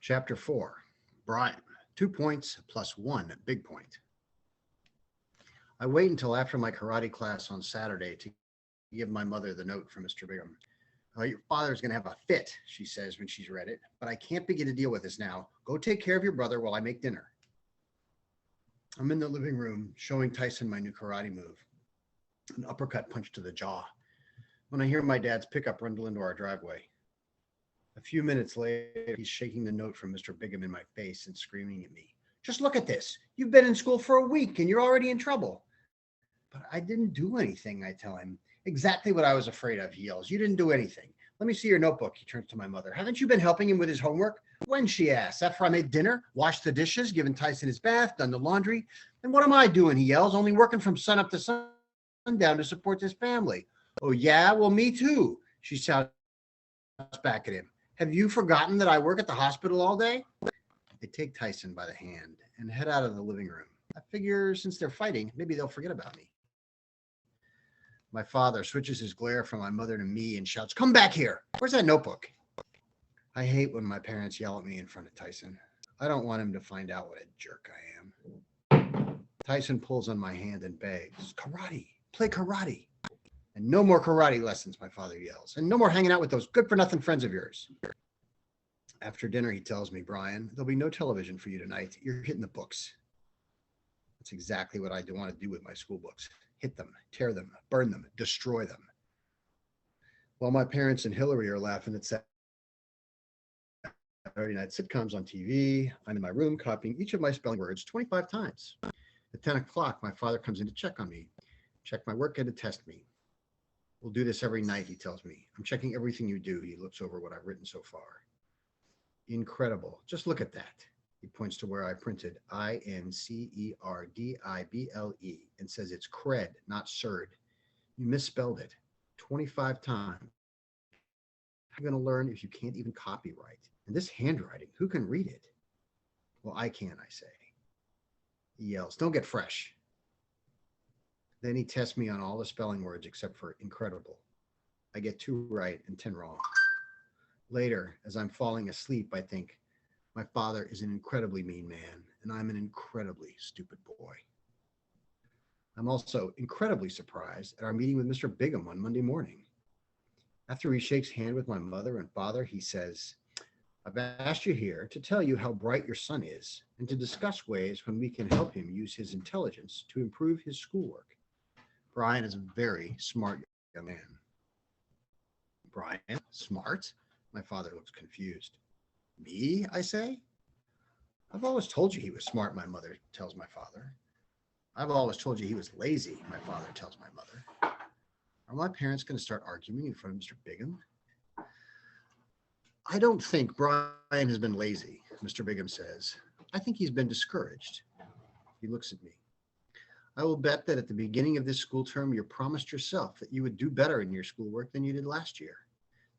Chapter 4. Brian. 2 points plus one big point. I wait until after my karate class on Saturday to give my mother the note from Mr. Bigham. Your father's going to have a fit, she says when she's read it, but I can't begin to deal with this now. Go take care of your brother while I make dinner. I'm in the living room showing Tyson my new karate move, an uppercut punch to the jaw, when I hear my dad's pickup rumble into our driveway. A few minutes later, he's shaking the note from Mr. Bigham in my face and screaming at me. Just look at this. You've been in school for a week and you're already in trouble. But I didn't do anything, I tell him. Exactly what I was afraid of, he yells. You didn't do anything. Let me see your notebook, he turns to my mother. Haven't you been helping him with his homework? When, she asks. After I made dinner, washed the dishes, given Tyson his bath, done the laundry. And what am I doing, he yells, only working from sun up to sundown to support this family. Oh, yeah? Well, me too, she shouts back at him. Have you forgotten that I work at the hospital all day? I take Tyson by the hand and head out of the living room. I figure since they're fighting, maybe they'll forget about me. My father switches his glare from my mother to me and shouts, come back here. Where's that notebook? I hate when my parents yell at me in front of Tyson. I don't want him to find out what a jerk I am. Tyson pulls on my hand and begs, karate, play karate. And no more karate lessons, my father yells. And no more hanging out with those good-for-nothing friends of yours. After dinner, he tells me, Brian, there'll be no television for you tonight. You're hitting the books. That's exactly what I want to do with my school books. Hit them, tear them, burn them, destroy them. While my parents and Hillary are laughing at Saturday night sitcoms on TV, I'm in my room copying each of my spelling words 25 times. At 10 o'clock, my father comes in to check on me, check my work and to test me. We'll do this every night, he tells me. I'm checking everything you do. He looks over what I've written so far. Incredible. Just look at that. He points to where I printed INCERDIBLE and says it's cred, not CERD. You misspelled it 25 times. How are you going to learn if you can't even copyright? And this handwriting, who can read it? Well, I can, I say. He yells, don't get fresh. Then he tests me on all the spelling words except for incredible. I get 2 right and 10 wrong. Later, as I'm falling asleep, I think, my father is an incredibly mean man, and I'm an incredibly stupid boy. I'm also incredibly surprised at our meeting with Mr. Bigham on Monday morning. After he shakes hands with my mother and father, he says, I've asked you here to tell you how bright your son is and to discuss ways when we can help him use his intelligence to improve his schoolwork. Brian is a very smart young man. Brian, smart? My father looks confused. Me, I say? I've always told you he was smart, my mother tells my father. I've always told you he was lazy, my father tells my mother. Are my parents going to start arguing in front of Mr. Bigham? I don't think Brian has been lazy, Mr. Bigham says. I think he's been discouraged. He looks at me. I will bet that at the beginning of this school term, you promised yourself that you would do better in your schoolwork than you did last year,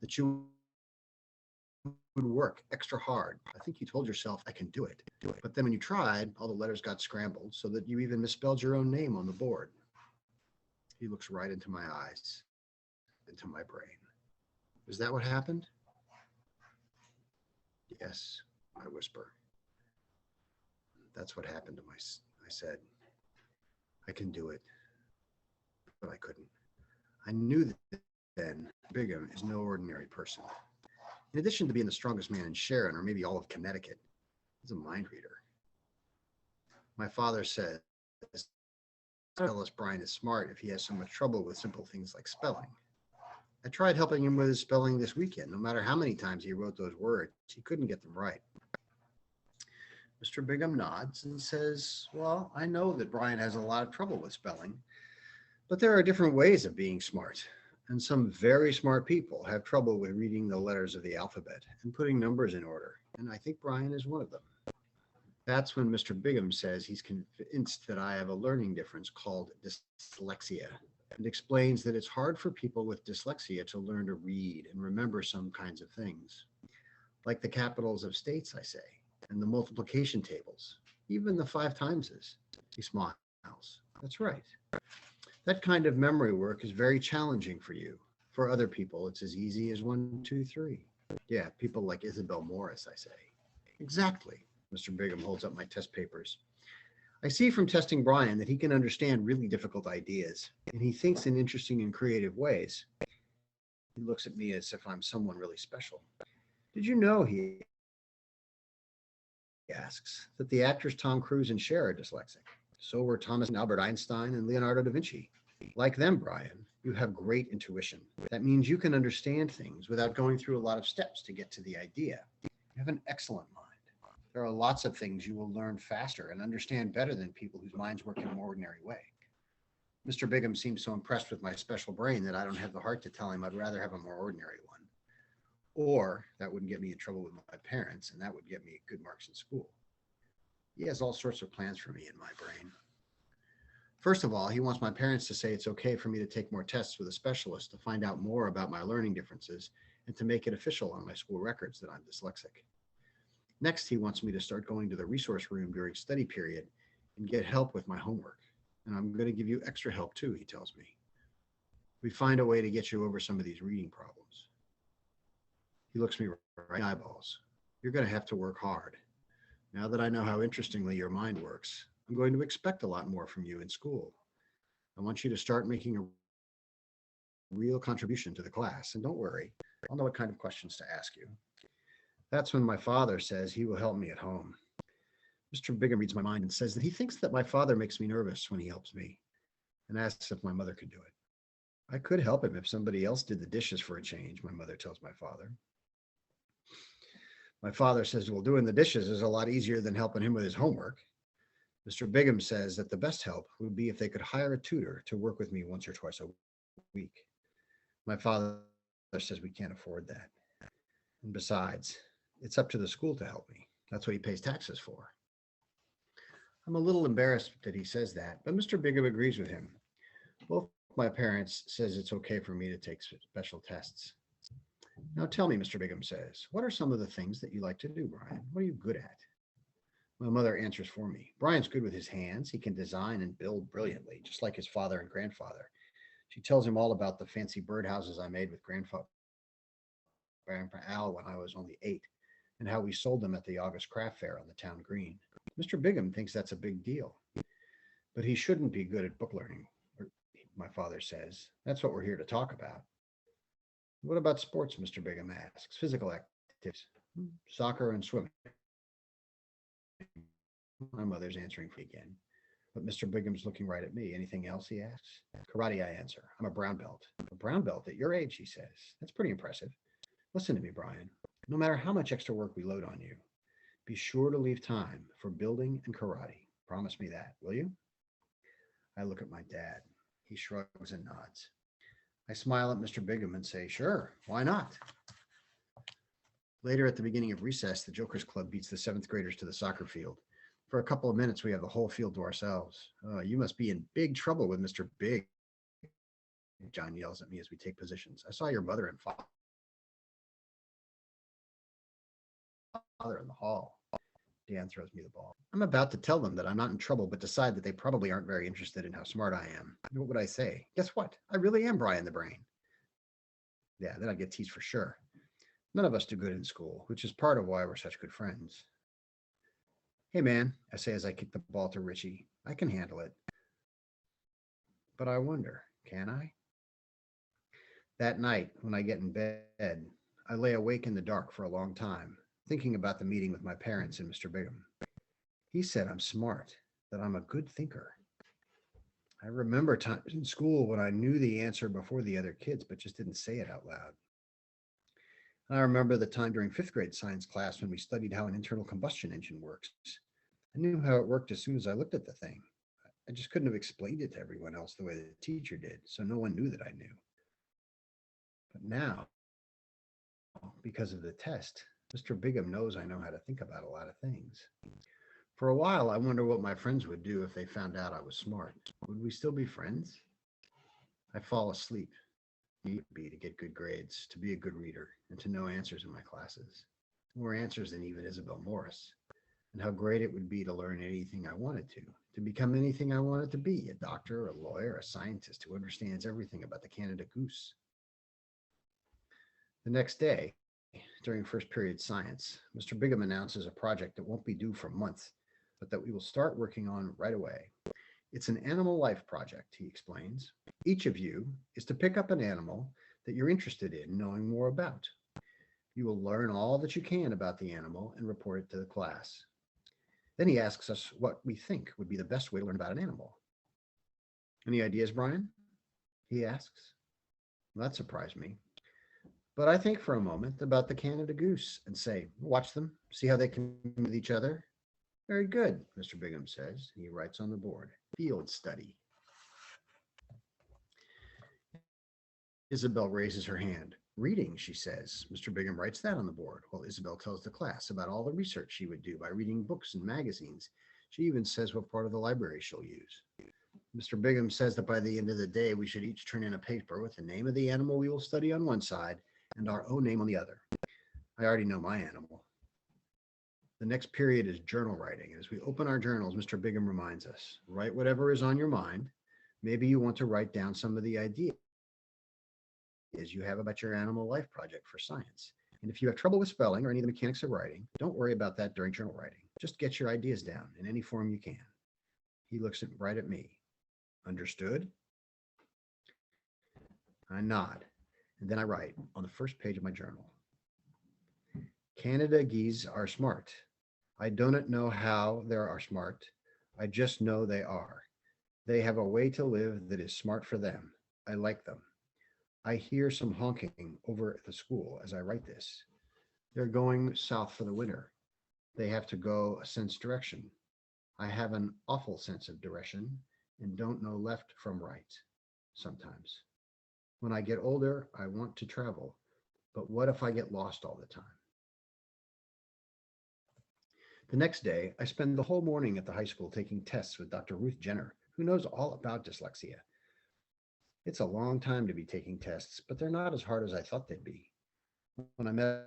that you would work extra hard. I think you told yourself, I can do it. But then when you tried, all the letters got scrambled so that you even misspelled your own name on the board. He looks right into my eyes, into my brain. Is that what happened? Yes, I whisper. That's what happened to I said. I can do it, but I couldn't. I knew that then Bigham is no ordinary person. In addition to being the strongest man in Sharon, or maybe all of Connecticut, he's a mind reader. My father says, tell us Brian is smart if he has so much trouble with simple things like spelling. I tried helping him with his spelling this weekend. No matter how many times he wrote those words, he couldn't get them right. Mr. Bigham nods and says, well, I know that Brian has a lot of trouble with spelling, but there are different ways of being smart. And some very smart people have trouble with reading the letters of the alphabet and putting numbers in order. And I think Brian is one of them. That's when Mr. Bigham says he's convinced that I have a learning difference called dyslexia, and explains that it's hard for people with dyslexia to learn to read and remember some kinds of things, like the capitals of states, I say, and the multiplication tables, even the 5 timeses. He smiles. That's right. That kind of memory work is very challenging for you. For other people, it's as easy as 1, 2, 3. Yeah, people like Isabel Morris, I say. Exactly. Mr. Bigham holds up my test papers. I see from testing Brian that he can understand really difficult ideas, and he thinks in interesting and creative ways. He looks at me as if I'm someone really special. Did you know, he asks, that the actors Tom Cruise and Cher are dyslexic? So were Thomas and Albert Einstein and Leonardo da Vinci. Like them, Brian, you have great intuition. That means you can understand things without going through a lot of steps to get to the idea. You have an excellent mind. There are lots of things you will learn faster and understand better than people whose minds work in an ordinary way. Mr. Bigham seems so impressed with my special brain that I don't have the heart to tell him I'd rather have a more ordinary one. Or that wouldn't get me in trouble with my parents, and that would get me good marks in school. He has all sorts of plans for me in my brain. First of all, he wants my parents to say it's okay for me to take more tests with a specialist to find out more about my learning differences and to make it official on my school records that I'm dyslexic. Next, he wants me to start going to the resource room during study period and get help with my homework. And I'm going to give you extra help too, he tells me. We find a way to get you over some of these reading problems. He looks me right in the eyeballs. You're going to have to work hard. Now that I know how interestingly your mind works, I'm going to expect a lot more from you in school. I want you to start making a real contribution to the class. And don't worry, I'll know what kind of questions to ask you. That's when my father says he will help me at home. Mr. Bigham reads my mind and says that he thinks that my father makes me nervous when he helps me and asks if my mother could do it. I could help him if somebody else did the dishes for a change, my mother tells my father. My father says, well, doing the dishes is a lot easier than helping him with his homework. Mr. Bigham says that the best help would be if they could hire a tutor to work with me once or twice a week. My father says we can't afford that. And besides, it's up to the school to help me. That's what he pays taxes for. I'm a little embarrassed that he says that, but Mr. Bigham agrees with him. Both my parents says it's okay for me to take special tests. Now tell me, Mr. Bigham says, what are some of the things that you like to do, Brian? What are you good at? My mother answers for me. Brian's good with his hands. He can design and build brilliantly, just like his father and grandfather. She tells him all about the fancy birdhouses I made with Grandpa Al when I was only 8, and how we sold them at the August craft fair on the town green. Mr. Bigham thinks that's a big deal, but he shouldn't be good at book learning, my father says. That's what we're here to talk about. What about sports, Mr. Bigham asks? Physical activities, soccer and swimming. My mother's answering for me again, but Mr. Bigham's looking right at me. Anything else, he asks. Karate, I answer. I'm a brown belt. A brown belt at your age, he says. That's pretty impressive. Listen to me, Brian. No matter how much extra work we load on you, be sure to leave time for building and karate. Promise me that, will you? I look at my dad. He shrugs and nods. I smile at Mr. Bigham and say, sure, why not? Later at the beginning of recess, the Jokers Club beats the 7th graders to the soccer field. For a couple of minutes, we have the whole field to ourselves. Oh, you must be in big trouble with Mr. Big, John yells at me as we take positions. I saw your mother and father in the hall. Dan throws me the ball. I'm about to tell them that I'm not in trouble, but decide that they probably aren't very interested in how smart I am. What would I say? Guess what? I really am Brian the Brain. Yeah, then I'd get teased for sure. None of us do good in school, which is part of why we're such good friends. Hey, man, I say as I kick the ball to Richie. I can handle it. But I wonder, can I? That night, when I get in bed, I lay awake in the dark for a long time, thinking about the meeting with my parents and Mr. Bigham. He said I'm smart, that I'm a good thinker. I remember times in school when I knew the answer before the other kids, but just didn't say it out loud. I remember the time during 5th grade science class when we studied how an internal combustion engine works. I knew how it worked as soon as I looked at the thing. I just couldn't have explained it to everyone else the way the teacher did, so no one knew that I knew. But now, because of the test, Mr. Bigham knows I know how to think about a lot of things. For a while, I wonder what my friends would do if they found out I was smart. Would we still be friends? I fall asleep. Need be to get good grades, to be a good reader, and to know answers in my classes. More answers than even Isabel Morris. And how great it would be to learn anything I wanted to become anything I wanted to be, a doctor, a lawyer, a scientist who understands everything about the Canada goose. The next day, during first period science, Mr. Bigham announces a project that won't be due for months, but that we will start working on right away. It's an animal life project, he explains. Each of you is to pick up an animal that you're interested in knowing more about. You will learn all that you can about the animal and report it to the class. Then he asks us what we think would be the best way to learn about an animal. Any ideas, Brian? He asks. Well, that surprised me. But I think for a moment about the Canada goose and say, watch them, see how they can with each other. Very good, Mr. Bigham says. He writes on the board, field study. Isabel raises her hand. Reading, she says. Mr. Bigham writes that on the board, while Isabel tells the class about all the research she would do by reading books and magazines. She even says what part of the library she'll use. Mr. Bigham says that by the end of the day, we should each turn in a paper with the name of the animal we will study on one side and our own name on the other. I already know my animal. The next period is journal writing. As we open our journals, Mr. Bigham reminds us, write whatever is on your mind. Maybe you want to write down some of the ideas you have about your animal life project for science. And if you have trouble with spelling or any of the mechanics of writing, don't worry about that during journal writing. Just get your ideas down in any form you can. He looks right at me. Understood? I nod, and then I write on the first page of my journal. Canada geese are smart. I don't know how they are smart. I just know they are. They have a way to live that is smart for them. I like them. I hear some honking over at the school as I write this. They're going south for the winter. They have to go a sense direction. I have an awful sense of direction and don't know left from right sometimes. When I get older, I want to travel, but what if I get lost all the time? The next day, I spend the whole morning at the high school taking tests with Dr. Ruth Jenner, who knows all about dyslexia. It's a long time to be taking tests, but they're not as hard as I thought they'd be. When I met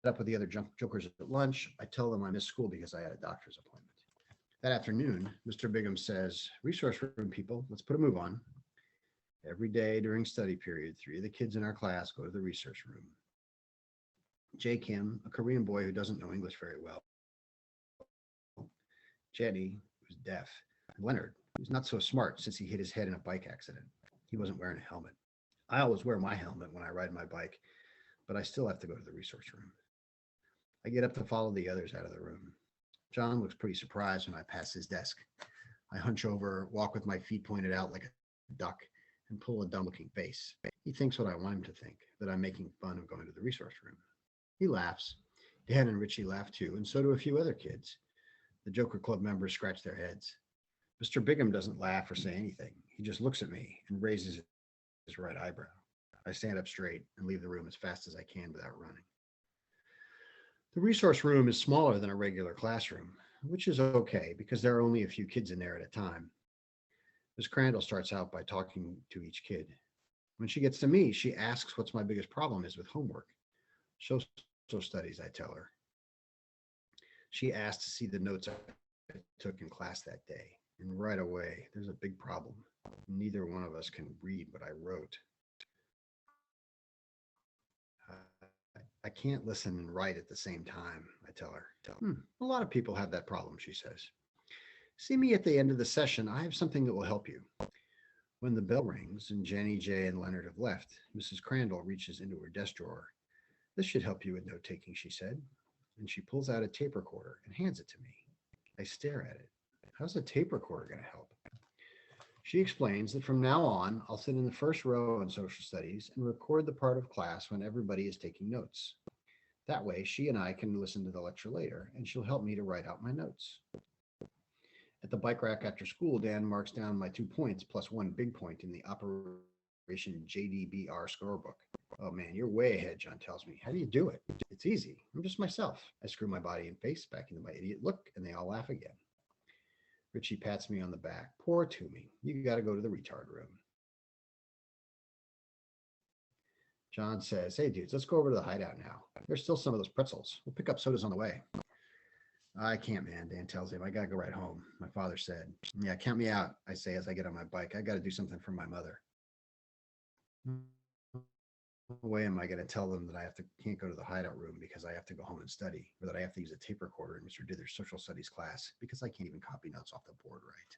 up with the other jokers at lunch, I tell them I missed school because I had a doctor's appointment. That afternoon, Mr. Bigham says, resource room people, let's put a move on. Every day during study period, 3 of the kids in our class go to the research room. Jay Kim, a Korean boy who doesn't know English very well. Jenny, who's deaf. And Leonard, who's not so smart since he hit his head in a bike accident. He wasn't wearing a helmet. I always wear my helmet when I ride my bike, but I still have to go to the resource room. I get up to follow the others out of the room. John looks pretty surprised when I pass his desk. I hunch over, walk with my feet pointed out like a duck, and pull a dumb-looking face. He thinks what I want him to think, that I'm making fun of going to the resource room. He laughs. Dan and Richie laugh too, and so do a few other kids. The Joker Club members scratch their heads. Mr. Bigham doesn't laugh or say anything. He just looks at me and raises his right eyebrow. I stand up straight and leave the room as fast as I can without running. The resource room is smaller than a regular classroom, which is okay because there are only a few kids in there at a time. Ms. Crandall starts out by talking to each kid. When she gets to me, she asks what's my biggest problem is with homework. Social studies, I tell her. She asked to see the notes I took in class that day. And right away, there's a big problem. Neither one of us can read what I wrote. I can't listen and write at the same time, I tell her. A lot of people have that problem, she says. See me at the end of the session. I have something that will help you. When the bell rings and Jenny, Jay, and Leonard have left, Mrs. Crandall reaches into her desk drawer. This should help you with note taking, she said. And she pulls out a tape recorder and hands it to me. I stare at it. How's a tape recorder going to help? She explains that from now on, I'll sit in the first row in social studies and record the part of class when everybody is taking notes. That way, she and I can listen to the lecture later, and she'll help me to write out my notes. At the bike rack after school, Dan marks down my 2 points plus 1 big point in the Operation JDBR scorebook. Oh man, you're way ahead, John tells me. How do you do it? It's easy. I'm just myself. I screw my body and face back into my idiot look, and they all laugh again. Richie pats me on the back. Poor Toomey. You got to go to the retard room. John says, hey dudes, let's go over to the hideout now. There's still some of those pretzels. We'll pick up sodas on the way. I can't, man, Dan tells him. I got to go right home. My father said. Yeah, count me out, I say as I get on my bike. I got to do something for my mother. way am I going to tell them that can't go to the hideout room because I have to go home and study, or that I have to use a tape recorder in Mr. Dither's social studies class because I can't even copy notes off the board right?